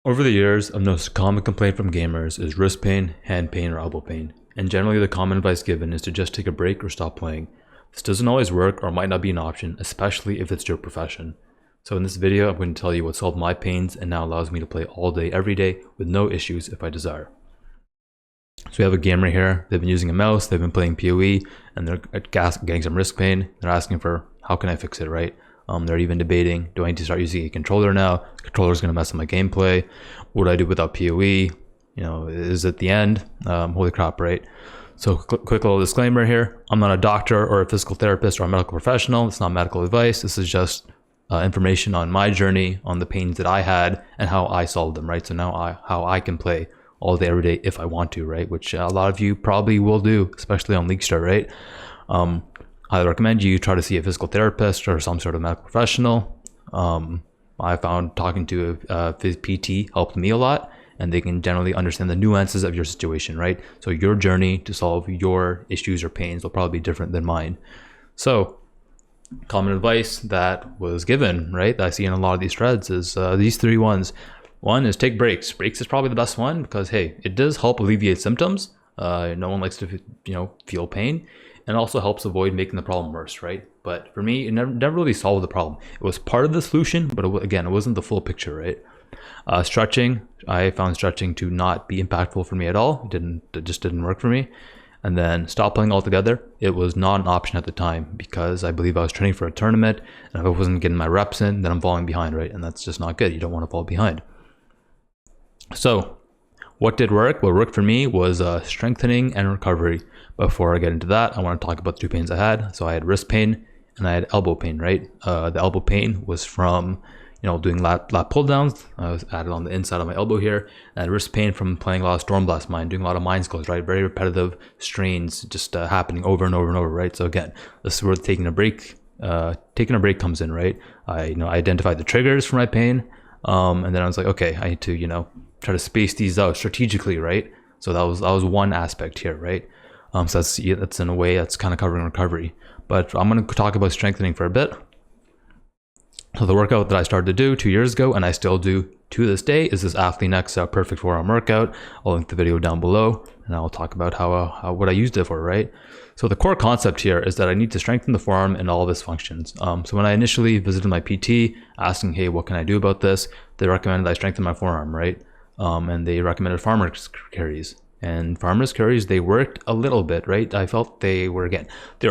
Over the years, I've noticed a common complaint from gamers is wrist pain, hand pain, or elbow pain, and generally the common advice given is to just take a break or stop playing. This doesn't always work or might not be an option, especially if it's your profession. So in this video, I'm going to tell you what solved my pains and now allows me to play all day, every day with no issues if I desire. So we have a gamer here, they've been using a mouse, they've been playing PoE, and they're getting some wrist pain. They're asking for, how can I fix it, right? They're even debating, do I need to start using a controller now? The controller's going to mess up my gameplay. What do I do without PoE? You know, is it the end? Holy crap, right? So quick little disclaimer here. I'm not a doctor or a physical therapist or a medical professional. It's not medical advice. This is just information on my journey, on the pains that I had and how I solved them, right? So now how I can play all day, every day if I want to, right? Which a lot of you probably will do, especially on League Start, right? I recommend you try to see a physical therapist or some sort of medical professional. I found talking to a phys PT helped me a lot, and they can generally understand the nuances of your situation, right? So your journey to solve your issues or pains will probably be different than mine. So common advice that was given, right, that I see in a lot of these threads is these three ones. One is take breaks. Breaks is probably the best one because, hey, it does help alleviate symptoms. No one likes to, feel pain. And also helps avoid making the problem worse, right? But for me, it never really solved the problem. It was part of the solution, but again, it wasn't the full picture, right? Stretching, I found stretching to not be impactful for me at all. It just didn't work for me. And then stop playing altogether. It was not an option at the time because I believe I was training for a tournament, and if I wasn't getting my reps in, then I'm falling behind, right? And that's just not good. You don't want to fall behind. So what did work? What worked for me was strengthening and recovery. Before I get into that, I want to talk about the two pains I had. So I had wrist pain and I had elbow pain, right? The elbow pain was from, doing lat pull downs. I was added on the inside of my elbow here. And I had wrist pain from playing a lot of Stormblast Mine, doing a lot of mind skills, right? Very repetitive strains just happening over and over and over, right? So again, this is where taking a break comes in, right? I identified the triggers for my pain. And then I was like, okay, I need to, try to space these out strategically, right? So that was one aspect here, right? So that's in a way that's kind of covering recovery. But I'm going to talk about strengthening for a bit. So the workout that I started to do 2 years ago, and I still do to this day, is this Athlete X perfect forearm workout. I'll link the video down below, and I'll talk about how what I used it for, right? So the core concept here is that I need to strengthen the forearm in all of its functions. So when I initially visited my PT, asking, hey, what can I do about this? They recommended I strengthen my forearm, right? And they recommended farmer's carries. And farmers carries, they worked a little bit, right? I felt they were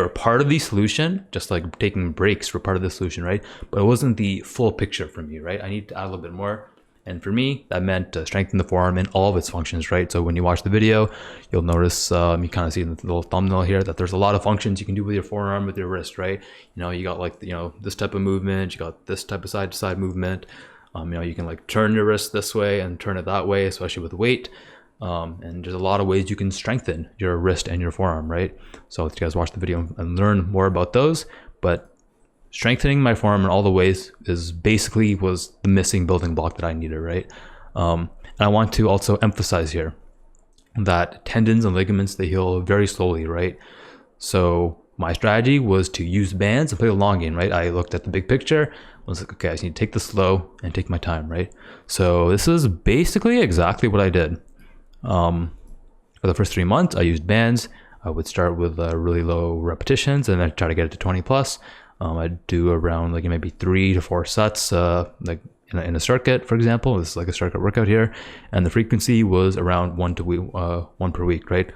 part of the solution, just like taking breaks were part of the solution, right? But it wasn't the full picture for me, right? I need to add a little bit more. And for me, that meant strengthen the forearm in all of its functions, right? So when you watch the video, you'll notice, you kind of see in the little thumbnail here that there's a lot of functions you can do with your forearm, with your wrist, right? You got like, this type of movement, you got this type of side to side movement. You can like turn your wrist this way and turn it that way, especially with weight. And there's a lot of ways you can strengthen your wrist and your forearm, right? So if you guys watch the video and learn more about those, but strengthening my forearm in all the ways was the missing building block that I needed, right? And I want to also emphasize here that tendons and ligaments, they heal very slowly, right? So my strategy was to use bands and play the long game, right? I looked at the big picture, I was like, okay, I just need to take this slow and take my time, right? So this is basically exactly what I did. For the first 3 months, I used bands. I would start with really low repetitions and then try to get it to 20 plus. I'd do around like maybe 3 to 4 sets, like in a circuit, for example. This is like a circuit workout here. And the frequency was around one per week, right?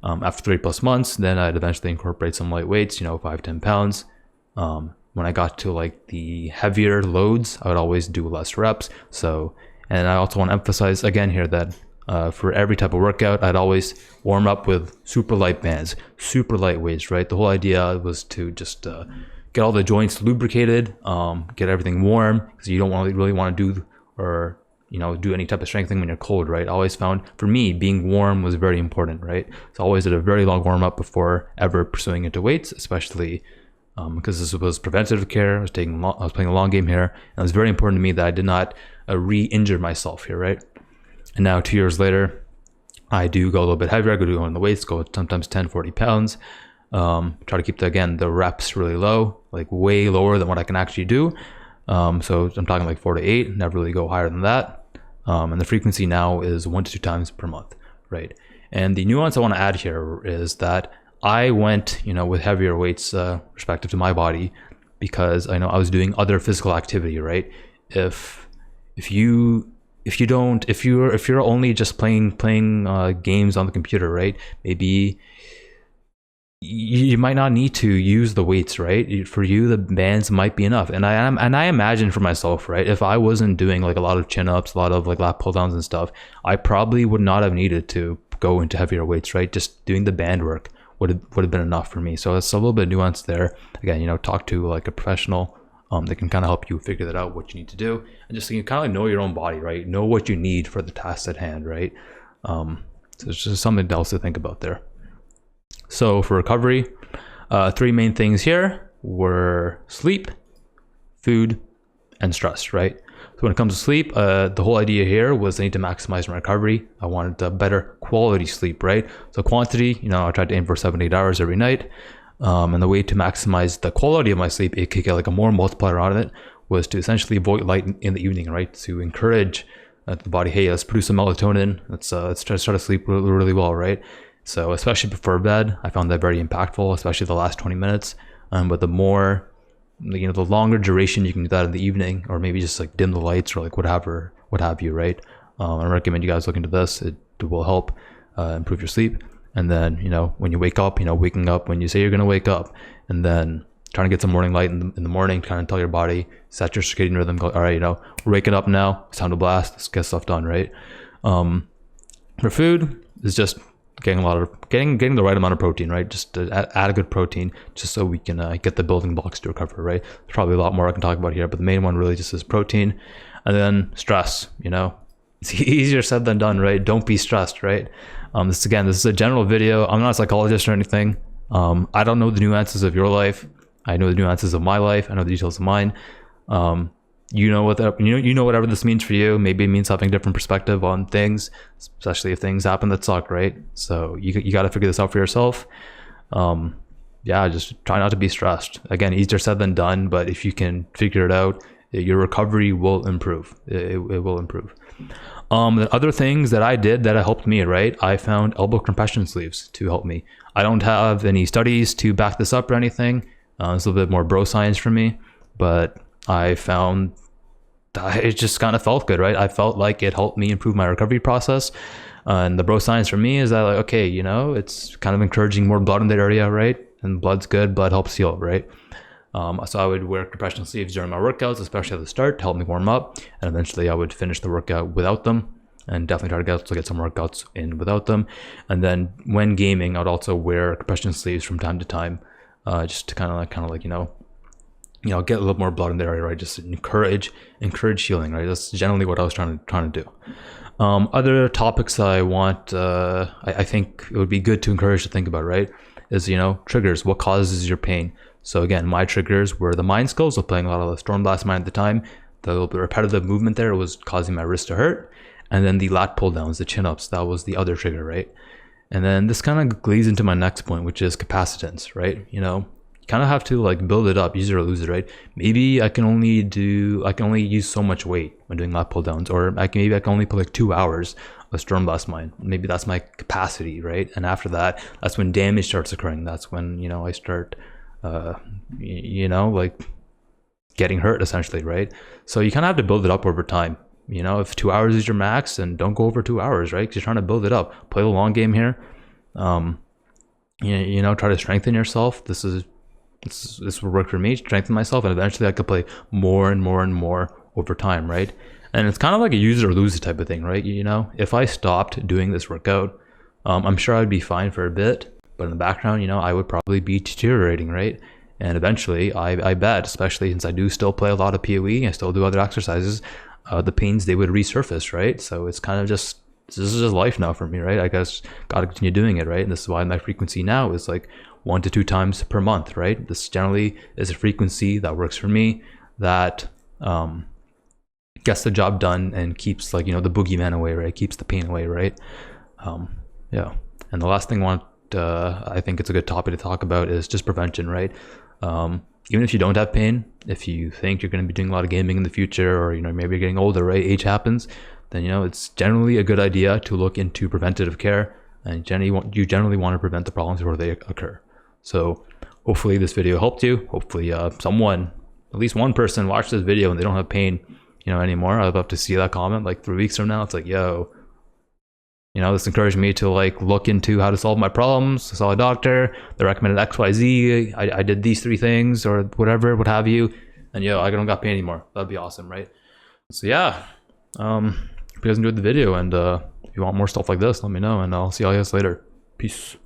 After 3+ months, then I'd eventually incorporate some light weights, 5-10 pounds. When I got to like the heavier loads, I would always do less reps. And I also want to emphasize again here that for every type of workout, I'd always warm up with super light bands, super light weights, right? The whole idea was to just get all the joints lubricated, get everything warm, because you don't really want to do any type of strengthening when you're cold, right? I always found, for me, being warm was very important, right? So I always did a very long warm up before ever pursuing into weights, especially because this was preventative care. I was playing a long game here, and it was very important to me that I did not re-injure myself here, right? And now 2 years later, I do go a little bit heavier. I go on the weights, go sometimes 10-40 pounds. Try to keep the reps really low, like way lower than what I can actually do. So I'm talking like 4 to 8, never really go higher than that. And the frequency now is 1 to 2 times per month, right? And the nuance I want to add here is that I went, with heavier weights respective to my body, because I know I was doing other physical activity, right? If you're only just playing games on the computer, right? Maybe you might not need to use the weights, right? For you, the bands might be enough. And I imagine for myself, right? If I wasn't doing like a lot of chin ups, a lot of like lat pull downs and stuff, I probably would not have needed to go into heavier weights, right? Just doing the band work would have been enough for me. So it's a little bit nuanced there. Again, talk to like a professional that can kind of help you figure that out, what you need to do, and just kind of like know your own body, right? Know what you need for the task at hand, right? So it's just something else to think about there. So for recovery, 3 main things here were sleep, food, and stress, right? So when it comes to sleep, the whole idea here was I need to maximize my recovery. I wanted a better quality sleep, right? So quantity, I tried to aim for 7 to 8 hours every night. And the way to maximize the quality of my sleep, aka like a more multiplier on it, was to essentially avoid light in the evening, right? To encourage the body, hey, let's produce some melatonin. Let's try to start to sleep really, really well, right? So especially before bed, I found that very impactful, especially the last 20 minutes. But the more, the longer duration you can do that in the evening, or maybe just like dim the lights or like what have you, right? I recommend you guys look into this. It will help improve your sleep. And then, when you wake up, waking up when you say you're going to wake up, and then trying to get some morning light in the morning, kind of tell your body, set your circadian rhythm, go, all right, we're waking up now. It's time to blast. Let's get stuff done, right? For food, is just getting the right amount of protein, right? Just to add a good protein, just so we can get the building blocks to recover, right? There's probably a lot more I can talk about here, but the main one really just is protein. And then stress, it's easier said than done, right? Don't be stressed, right? This is a general video. I'm not a psychologist or anything. I don't know the nuances of your life. I know the nuances of my life. I know the details of mine. Whatever this means for you. Maybe it means having a different perspective on things, especially if things happen that suck, right? So you got to figure this out for yourself. Just try not to be stressed. Again, easier said than done, but if you can figure it out, your recovery will improve. It will improve. The other things that I did that helped me, right? I found elbow compression sleeves to help me. I don't have any studies to back this up or anything. It's a little bit more bro science for me, but I found that it just kind of felt good, right? I felt like it helped me improve my recovery process. And the bro science for me is that like, okay, it's kind of encouraging more blood in that area, right? And blood's good, blood helps heal, right? So I would wear compression sleeves during my workouts, especially at the start, to help me warm up. And eventually I would finish the workout without them, and definitely try to get some workouts in without them. And then when gaming, I'd also wear compression sleeves from time to time, just to kind of get a little more blood in the area, right? Just encourage healing, right? That's generally what I was trying to do. Other topics I want, I think it would be good to encourage to think about, right? Is, triggers, what causes your pain? So again, my triggers were the mind skills. I was playing a lot of the Stormblast Mine at the time. The repetitive movement there was causing my wrist to hurt. And then the lat pull downs, the chin ups, that was the other trigger, right? And then this kind of leads into my next point, which is capacitance, right? You kind of have to like build it up, use it or lose it, right? Maybe I can only use so much weight when doing lat pull downs, or maybe I can only put like 2 hours of Stormblast Mine. Maybe that's my capacity, right? And after that, that's when damage starts occurring. That's when, I start, like getting hurt essentially, right? So you kind of have to build it up over time. If 2 hours is your max, then don't go over 2 hours, right? Because you're trying to build it up. Play the long game here. Try to strengthen yourself. This will work for me, strengthen myself, and eventually I could play more and more and more over time, right? And it's kind of like a use it or lose it type of thing, right? If I stopped doing this workout, I'm sure I'd be fine for a bit, but in the background, I would probably be deteriorating, right? And eventually, I bet, especially since I do still play a lot of PoE, I still do other exercises, the pains, they would resurface, right? So it's kind of this is just life now for me, right? I guess got to continue doing it, right? And this is why my frequency now is like 1 to 2 times per month, right? This generally is a frequency that works for me, that gets the job done and keeps the boogeyman away, right? Keeps the pain away, right? And the last thing I think it's a good topic to talk about is just prevention, right? Even if you don't have pain, if you think you're going to be doing a lot of gaming in the future, or maybe you're getting older, right? Age happens. then it's generally a good idea to look into preventative care, and you generally want to prevent the problems before they occur. So hopefully this video helped you. Hopefully someone, at least one person, watched this video and they don't have pain anymore. I'd love to see that comment like 3 weeks from now. It's like, yo, this encouraged me to like look into how to solve my problems. I saw a doctor, they recommended XYZ, I did these 3 things or whatever, what have you, and I don't got pain anymore. That'd be awesome, right? So yeah, hope you guys enjoyed the video, and if you want more stuff like this, let me know, and I'll see you guys later. Peace.